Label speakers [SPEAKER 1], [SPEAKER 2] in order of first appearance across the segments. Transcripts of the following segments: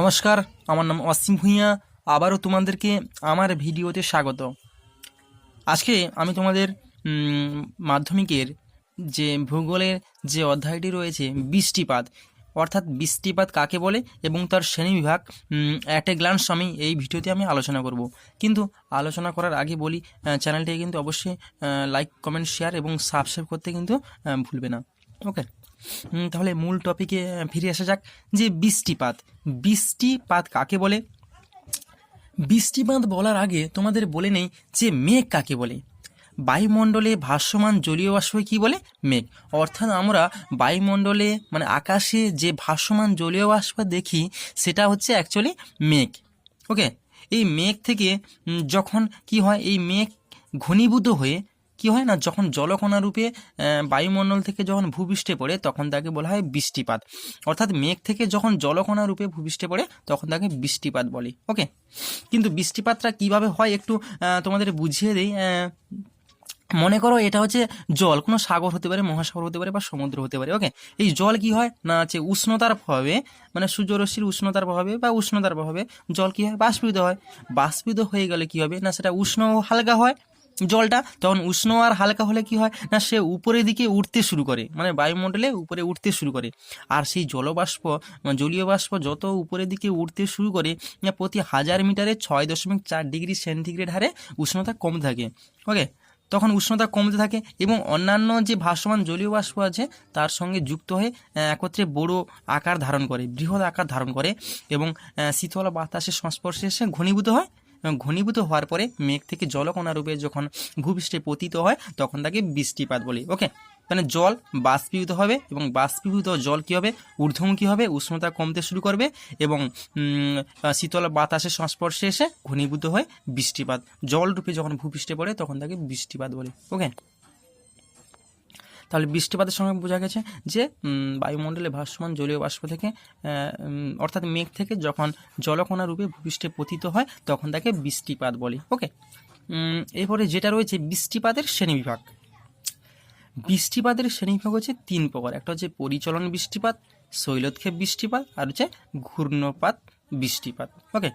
[SPEAKER 1] নমস্কার, আমার নাম অসীম ভূঁইয়া। আবারও তোমাদেরকে আমার ভিডিওতে স্বাগত। আজকে আমি তোমাদের মাধ্যমিকের যে ভূগোলের যে অধ্যায়টি রয়েছে বৃষ্টিপাত, অর্থাৎ বৃষ্টিপাত কাকে বলে এবং তার শ্রেণীবিভাগ অ্যাট এ গ্ল্যান্স আমি এই ভিডিওতে আমি আলোচনা করব। কিন্তু আলোচনা করার আগে বলি, চ্যানেলটিকে কিন্তু অবশ্যই লাইক, কমেন্ট, শেয়ার এবং সাবস্ক্রাইব করতে কিন্তু ভুলবে না। ওকে, তাহলে মূল টপিকে ফিরে আসা যাক, যে বৃষ্টিপাত। বৃষ্টিপাত কাকে বলে? বৃষ্টিপাত বলার আগে তোমাদের বলে নেই যে মেঘ কাকে বলে। বায়ুমণ্ডলে ভাসমান জলীয় বাষ্পকে কী বলে? মেঘ। অর্থাৎ আমরা বায়ুমণ্ডলে মানে আকাশে যে ভাসমান জলীয় বাষ্প দেখি সেটা হচ্ছে অ্যাকচুয়ালি মেঘ। ওকে, এই মেঘ থেকে যখন কি হয়, এই মেঘ ঘনীভূত হয়ে কি হয় না, যখন জলকণা রূপে বায়ুমণ্ডল থেকে যখন ভূপৃষ্ঠে পড়ে তখন তাকে বলা হয় বৃষ্টিপাত। অর্থাৎ মেঘ থেকে যখন জলকণা রূপে ভূপৃষ্ঠে পড়ে তখন তাকে বৃষ্টিপাত বলে। ওকে, কিন্তু বৃষ্টিপাতটা কিভাবে হয় একটু তোমাদের বুঝিয়ে দিই। মনে করো এটা হচ্ছে জল, কোনো সাগর হতে পারে, মহাসাগর হতে পারে বা সমুদ্র হতে পারে। ওকে, এই জল কি হয় না, হচ্ছে উষ্ণতার প্রভাবে, মানে সূর্যরশ্মির উষ্ণতার প্রভাবে বা উষ্ণতার প্রভাবে জল কি হয়, বাষ্পীভূত হয়। বাষ্পীভূত হয়ে গেলে কি হবে না, সেটা উষ্ণ ও হালকা হয় জলটা। তখন উষ্ণ আর হালকা হলে কি হয় না, সে উপরের দিকে উঠতে শুরু করে, মানে বায়ুমণ্ডলে উপরে উঠতে শুরু করে। আর সেই জলবাষ্প, জলীয় বাষ্প যত উপরের দিকে উঠতে শুরু করে, প্রতি 1000 মিটারে 6.4 ডিগ্রি সেন্টিগ্রেড হারে উষ্ণতা কমতে থাকে। ওকে, তখন উষ্ণতা কমতে থাকে এবং অন্যান্য যে ভাসমান জলীয় বাষ্প আছে তার সঙ্গে যুক্ত হয়ে একত্রে বড় আকার ধারণ করে, বৃহৎ আকার ধারণ করে এবং শীতল বাতাসের সংস্পর্শে এসে ঘনীভূত হয়। এবং ঘনীভূত হওয়ার পরে মেঘ থেকে জলকণা রূপে যখন ভূপৃষ্ঠে পতিত হয় তখন তাকে বৃষ্টিপাত বলি। ওকে, মানে জল বাষ্পীভূত হবে এবং বাষ্পীভূত জল কী হবে, ঊর্ধ্বমুখী হবে, উষ্ণতা কমতে শুরু করবে এবং শীতল বাতাসের সংস্পর্শে এসে ঘনীভূত হয়ে বৃষ্টিপাত, জল রূপে যখন ভূপৃষ্ঠে পড়ে তখন তাকে বৃষ্টিপাত বলে। ওকে, তাহলে বৃষ্টিপাতের সঙ্গে বোঝা গেছে যে বায়ুমণ্ডলে ভাসমান জলীয় বাষ্প থেকে অর্থাৎ মেঘ থেকে যখন জলকণা রূপে ভূপৃষ্ঠে পতিত হয় তখন তাকে বৃষ্টিপাত বলে। ওকে, এরপরে যেটা রয়েছে বৃষ্টিপাতের শ্রেণীবিভাগ। বৃষ্টিপাতের শ্রেণীবিভাগ হচ্ছে 3 প্রকার। একটা হচ্ছে পরিচলন বৃষ্টিপাত, শৈলক্ষেপ বৃষ্টিপাত আর হচ্ছে ঘূর্ণপাত বৃষ্টিপাত। ওকে,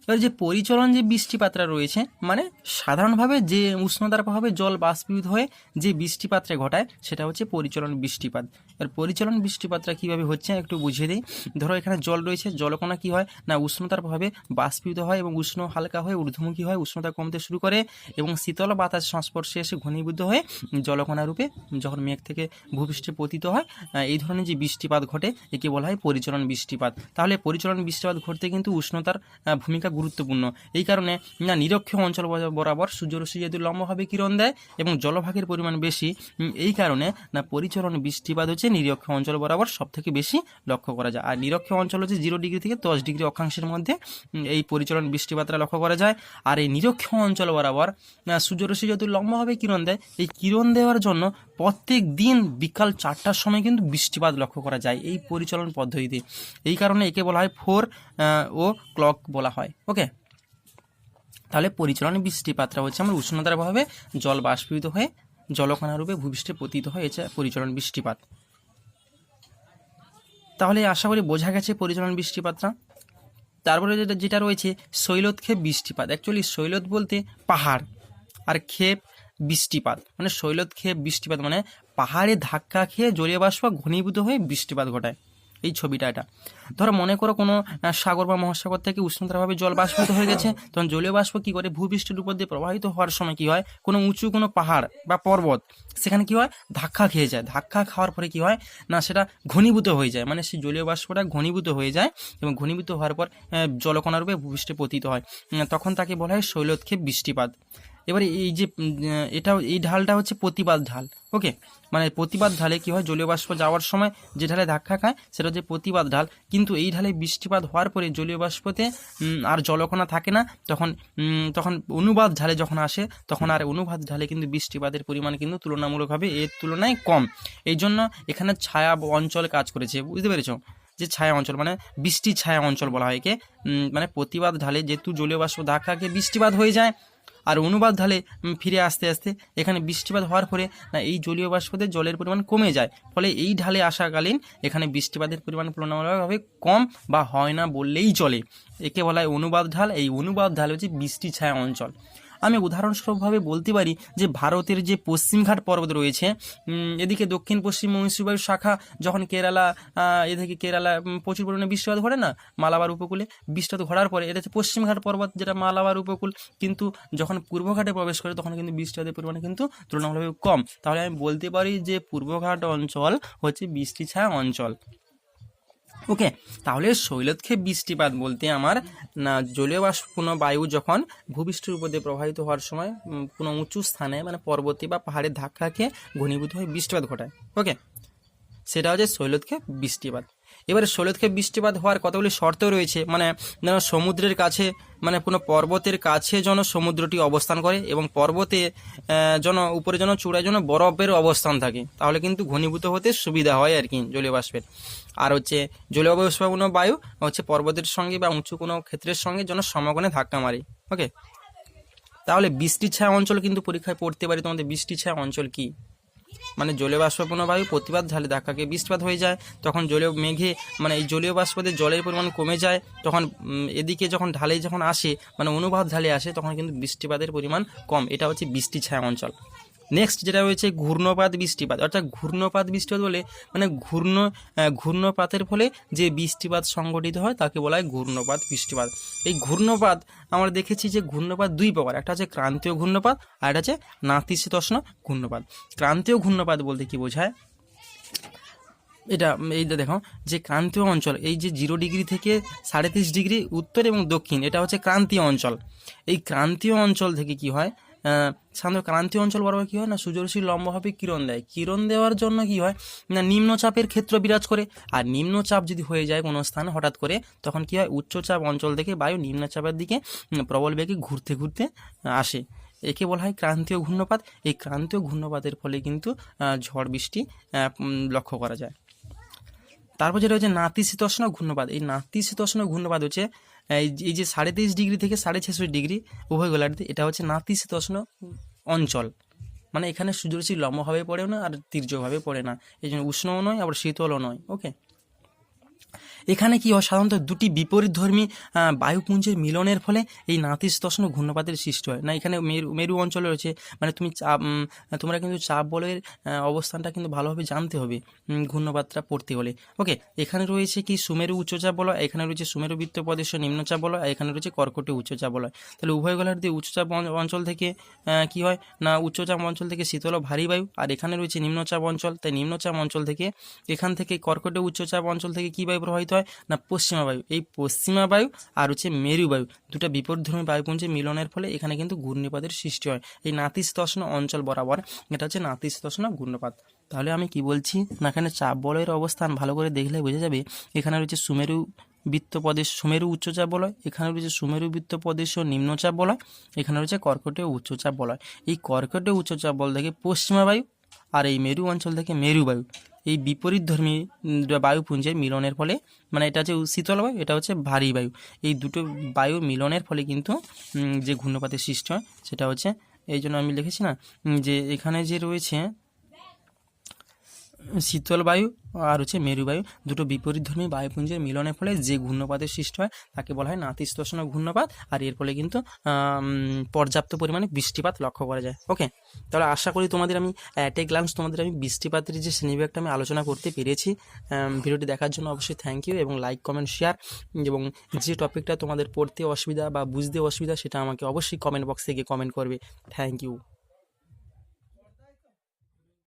[SPEAKER 1] এবার যে পরিচলন যে বৃষ্টিপাতটা রয়েছে, মানে সাধারণভাবে যে উষ্ণতার প্রভাবে জল বাষ্পীভূত হয়ে যে বৃষ্টিপাতটা ঘটায় সেটা হচ্ছে পরিচলন বৃষ্টিপাত। এর পরিচলন বৃষ্টিপাতটা কীভাবে হচ্ছে একটু বুঝিয়ে দিই। ধরো এখানে জল রয়েছে, জলকণা কী হয় না উষ্ণতার প্রভাবে বাষ্পীভূত হয় এবং উষ্ণ হালকা হয়ে ঊর্ধ্বমুখী হয়, উষ্ণতা কমতে শুরু করে এবং শীতল বাতাসের সংস্পর্শে এসে ঘনীভূত হয়ে জলকণা রূপে যখন মেঘ থেকে ভূপৃষ্ঠে পতিত হয়, এই ধরনের যে বৃষ্টিপাত ঘটে একে বলা হয় পরিচলন বৃষ্টিপাত। তাহলে পরিচলন বৃষ্টিপাত ঘটতে কিন্তু উষ্ণতার ভূমিকা গুরুত্বপূর্ণ। এই কারণে না নিরক্ষীয় অঞ্চল বরাবর সূর্যরশ্মি যেহেতু লম্বভাবে কিরণ দেয় এবং জলভাগের পরিমাণ বেশি, এই কারণে না পরিচলন বৃষ্টিপাত হচ্ছে নিরক্ষীয় অঞ্চল বরাবর সব থেকে বেশি লক্ষ্য করা যায়। আর নিরক্ষীয় অঞ্চল হচ্ছে 0 ডিগ্রি থেকে 10 ডিগ্রি অক্ষাংশের মধ্যে এই পরিচলন বৃষ্টিপাতটা লক্ষ্য করা যায়। আর এই নিরক্ষীয় অঞ্চল বরাবর সূর্যরশ্মি যেহেতু লম্বভাবে কিরণ দেয়, এই কিরণ দেওয়ার জন্য প্রত্যেক দিন বিকাল 4টার সময় কিন্তু বৃষ্টিপাত লক্ষ্য করা যায় এই পরিচলন পদ্ধতিতে। এই কারণে একে বলা হয় 4 ও ক্লক বলা হয়। ওকে, তাহলে পরিচলন বৃষ্টিপাতটা হচ্ছে আমরা উষ্ণতার প্রভাবে জল বাষ্পীভূত হয়ে জলকণা রূপে ভূপৃষ্ঠে পতিত হয়, এটা পরিচলন বৃষ্টিপাত। তাহলে আশা করি বোঝা গেছে পরিচলন বৃষ্টিপাতটা। তারপরে যেটা রয়েছে শৈলক্ষেপ বৃষ্টিপাত। অ্যাকচুয়ালি শৈলত বলতে পাহাড়, আর ক্ষেপ বৃষ্টিপাত, মানে শৈলক্ষেপ বৃষ্টিপাত মানে পাহাড়ে ধাক্কা খেয়ে জলীয় বাষ্প ঘনীভূত হয়ে বৃষ্টিপাত ঘটায়। এই ছবিটা এটা ধরো মনে করো কোনো সাগর বা মহাসাগর থেকে উষ্ণতার ভাবে জল বাষ্পীভূত হয়ে গেছে, তখন জলীয় বাষ্প কী করে ভূপৃষ্ঠের উপর দিয়ে প্রবাহিত হওয়ার সময় কী হয়, কোনো উঁচু কোনো পাহাড় বা পর্বত সেখানে কী হয় ধাক্কা খেয়ে যায়। ধাক্কা খাওয়ার পরে কী হয় না সেটা ঘনীভূত হয়ে যায়, মানে সেই জলীয় বাষ্পটা ঘনীভূত হয়ে যায় এবং ঘনীভূত হওয়ার পর জলকণা রূপে ভূপৃষ্ঠে পতিত হয়, তখন তাকে বলা হয় শৈলক্ষেপ বৃষ্টিপাত। এবারে এই যে এটাও এই ঢালটা হচ্ছে প্রতিবাদ ঢাল। ওকে, মানে প্রতিবাদ ঢালে কী হয় জলীয় বাষ্প যাওয়ার সময় যে ঢালে ধাক্কা খায় সেটা হচ্ছে প্রতিবাদ ঢাল, কিন্তু এই ঢালে বৃষ্টিপাত হওয়ার পরে জলীয় বাষ্পতে আর জলকণা থাকে না, তখন অনুবাদ ঢালে যখন আসে তখন আর অনুবাদ ঢালে কিন্তু বৃষ্টিপাতের পরিমাণ কিন্তু তুলনামূলকভাবে এর তুলনায় কম। এই জন্য এখানে ছায়া অঞ্চল কাজ করেছে, বুঝতে পেরেছ? যে ছায়া অঞ্চল মানে বৃষ্টি ছায়া অঞ্চল বলা হয় একে। মানে প্রতিবাদ ঢালে যেহেতু জলীয় বাষ্প ধাক্কা খেয়ে বৃষ্টিপাত হয়ে যায়, আর অনুবাদ ঢালে ফিরে আস্তে আস্তে এখানে বৃষ্টিপাত হওয়ার পরে না এই জলীয় বাষ্পতে জলের পরিমাণ কমে যায়, ফলে এই ঢালে আসাকালীন এখানে বৃষ্টিপাতের পরিমাণ তুলনামূলকভাবে কম বা হয় না বললেই চলে। একে বলা হয় অনুবাদ ঢাল। এই অনুবাদ ঢাল হচ্ছে বৃষ্টি ছায়া অঞ্চল। আমি উদাহরণস্বরূপভাবে বলতে পারি যে ভারতের যে পশ্চিমঘাট পর্বত রয়েছে, এদিকে দক্ষিণ পশ্চিম মৌসুমী শাখা যখন কেরালা, এদিকে কেরালা প্রচুর পরিমাণে বৃষ্টিপাত ঘটে না মালাবার উপকূলে, বৃষ্টিপাত ঘটার পরে এটা হচ্ছে পশ্চিমঘাট পর্বত যেটা মালাবার উপকূল, কিন্তু যখন পূর্বঘাটে প্রবেশ করে তখন কিন্তু বৃষ্টিপাতের পরিমাণ কিন্তু তুলনামূলকভাবে কম। তাহলে আমি বলতে পারি যে পূর্বঘাট অঞ্চল হচ্ছে বৃষ্টি ছায়া অঞ্চল। ওকে, তাহলে শৈলক্ষেপ বৃষ্টিপাত বলতে আমার না জলীয় বাষ্পপূর্ণ বায়ু যখন ভূপৃষ্ঠের উপর দিয়ে প্রবাহিত হওয়ার সময় কোনো উঁচু স্থানে মানে পর্বতে বা পাহাড়ের ধাক্কা খেয়ে ঘনীভূত হয়ে বৃষ্টিপাত ঘটায়। ওকে, সেটা হচ্ছে শৈলক্ষেপ বৃষ্টিপাত। এবারে শৈলক্ষেপ বৃষ্টিপাত হওয়ার কতগুলি শর্ত রয়েছে, মানে যেন সমুদ্রের কাছে মানে কোনো পর্বতের কাছে যেন সমুদ্রটি অবস্থান করে এবং পর্বতে যেন উপরে যেন চূড়ায় যেন বরফের অবস্থান থাকে, তাহলে কিন্তু ঘনীভূত হতে সুবিধা হয় আর কি জলীয় বাষ্পের। আর হচ্ছে জলীয় বাষ্পপূর্ণ বায়ু হচ্ছে পর্বতের সঙ্গে বা উঁচু কোনো ক্ষেত্রের সঙ্গে যেন সমকোণে ধাক্কা মারে। ওকে, তাহলে বৃষ্টি ছায়া অঞ্চল কিন্তু পরীক্ষায় পড়তে পারি তোমাদের। বৃষ্টি ছায়া অঞ্চল কি, মানে জলীয় বাষ্পপূর্ণ বায়ু প্রতিবাদ ঢালে ধাক্কাকে বৃষ্টিপাত হয়ে যায়, তখন জলীয় মেঘে মানে এই জলীয় বাষ্পতে জলের পরিমাণ কমে যায়, তখন এদিকে যখন ঢালে যখন আসে মানে অনুবাদ ঢালে আসে তখন কিন্তু বৃষ্টিপাতের পরিমাণ কম। এটা হচ্ছে বৃষ্টি ছায়া অঞ্চল। নেক্সট যেটা রয়েছে ঘূর্ণপাত বৃষ্টিপাত, অর্থাৎ ঘূর্ণপাত বৃষ্টিপাত বলে মানে ঘূর্ণপাতের ফলে যে বৃষ্টিপাত সংঘটিত হয় তাকে বলা হয় ঘূর্ণপাত বৃষ্টিপাত। এই ঘূর্ণপাত আমরা দেখেছি যে ঘূর্ণপাত দুই প্রকার, একটা হচ্ছে ক্রান্তীয় ঘূর্ণপাত আর একটা হচ্ছে নাতিশীতোষ্ণ ঘূর্ণপাত। ক্রান্তীয় ঘূর্ণপাত বলতে কি বোঝায়, এটা এইটা দেখো যে ক্রান্তীয় অঞ্চল এই যে 0 ডিগ্রি থেকে 33.5 ডিগ্রি উত্তর এবং দক্ষিণ এটা হচ্ছে ক্রান্তীয় অঞ্চল। এই ক্রান্তীয় অঞ্চল থেকে কি হয়, সাধারণত ক্রান্তীয় অঞ্চল বরাবর কী হয় না সূর্যরশ্মি লম্বভাবে কিরণ দেয়। কিরণ দেওয়ার জন্য কি হয় না নিম্নচাপের ক্ষেত্র বিরাজ করে, আর নিম্নচাপ যদি হয়ে যায় কোনো স্থানে হঠাৎ করে তখন কি হয় উচ্চচাপ অঞ্চল থেকে বায়ু নিম্নচাপের দিকে প্রবল বেগে ঘুরতে ঘুরতে আসে, একে বলা হয় ক্রান্তীয় ঘূর্ণপাত। এই ক্রান্তীয় ঘূর্ণপাতের ফলে কিন্তু ঝড় বৃষ্টি লক্ষ্য করা যায়। তারপর যেটা হচ্ছে নাতিশীতোষ্ণ ঘূর্ণপাত। এই নাতিশীতোষ্ণ ঘূর্ণপাত হচ্ছে এই যে 23.5 ডিগ্রি থেকে 66.5 ডিগ্রি উভয় গোলার্ধে, এটা হচ্ছে নাতিশীতোষ্ণ অঞ্চল। মানে এখানে সূর্যরশ্মি লম্বভাবে পড়েও না আর তীর্যকভাবে পড়ে না, এই জন্য উষ্ণও নয় আবার শীতলও নয়। ওকে, এখানে কি হয় সাধারণত দুটি বিপরীতধর্মী বায়ুপুঞ্জের মিলনের ফলে এই নাতিশীতোষ্ণ ঘূর্ণপাতের সৃষ্টি হয়। না এখানে মেরু অঞ্চলে রয়েছে, মানে তোমরা কিন্তু চাপ বলয়ের অবস্থানটা কিন্তু ভালোভাবে জানতে হবে ঘূর্ণপাতটা পড়তে হলে। ওকে, এখানে রয়েছে কি সুমেরু উচ্চচাপ বলয়, এখানে রয়েছে সুমেরু বৃত্ত প্রদেশ নিম্নচাপ বলয়, এখানে রয়েছে কর্কটীয় উচ্চচাপ বলয়। তাহলে উভয় গোলার্ধে উচ্চচাপ অঞ্চল থেকে কি হয় না উচ্চচাপ অঞ্চল থেকে শীতল ও ভারী বায়ু, আর এখানে রয়েছে নিম্নচাপ অঞ্চল, তাই নিম্নচাপ অঞ্চল থেকে এখান থেকে কর্কটীয় উচ্চচাপ অঞ্চল থেকে কি বায়ু প্রবাহিত হয় না পশ্চিমা বায়ু। এই পশ্চিমা বায়ু আর হচ্ছে মেরু বায়ু দুটা বিপরীতধর্মী বায়ুপুঞ্জে মিলনের ফলে এখানে কিন্তু ঘূর্ণিপাতের সৃষ্টি হয় এই নাতিশীতোষ্ণ অঞ্চল বরাবর, এটা হচ্ছে নাতিশীতোষ্ণ ঘূর্ণপাত। তাহলে আমি কি বলছি না এখানে চাপ বলয়ের অবস্থান ভালো করে দেখলে বোঝা যাবে। এখানে রয়েছে সুমেরু বৃত্ত প্রদেশ সুমেরু উচ্চচাপ বলয়, এখানে রয়েছে সুমেরু বৃত্ত প্রদেশ ও নিম্নচাপ বলয়, এখানে রয়েছে কর্কটীয় উচ্চচাপ বলয়। এই কর্কটীয় উচ্চচাপ বল থেকে পশ্চিমা বায়ু আর এই মেরু অঞ্চল থেকে মেরু বায়ু এই বিপরীতধর্মী বায়ুপুঞ্জের মিলনের ফলে মানে এটা হচ্ছে শীতল বায়ু, এটা হচ্ছে ভারী বায়ু, এই দুটো বায়ু মিলনের ফলে কিন্তু যে ঘূর্ণপাতের সৃষ্টি হয় সেটা হচ্ছে, এই জন্য আমি লিখেছি না যে এখানে যে রয়েছে শীতল বায়ু আর হচ্ছে মেরু বায়ু দুটো বিপরীতধর্মী বায়ুপুঞ্জের মিলনের ফলে যে ঘূর্ণপাতের সৃষ্টি হয় তাকে বলা হয় নাতিশীতোষ্ণ ঘূর্ণপাত, আর এর ফলে কিন্তু পর্যাপ্ত পরিমাণে বৃষ্টিপাত লক্ষ্য করা যায়। ওকে, তাহলে আশা করি তোমাদের আমি অ্যাট এ গ্লান্স তোমাদের আমি বৃষ্টিপাতের যে শ্রেণীবিভাগটা আমি আলোচনা করতে পেরেছি। ভিডিওটি দেখার জন্য অবশ্যই থ্যাংক ইউ, এবং লাইক কমেন্ট শেয়ার, এবং যে টপিকটা তোমাদের পড়তে অসুবিধা বা বুঝতে অসুবিধা সেটা আমাকে অবশ্যই কমেন্ট বক্সে গিয়ে কমেন্ট করবে। Thank you.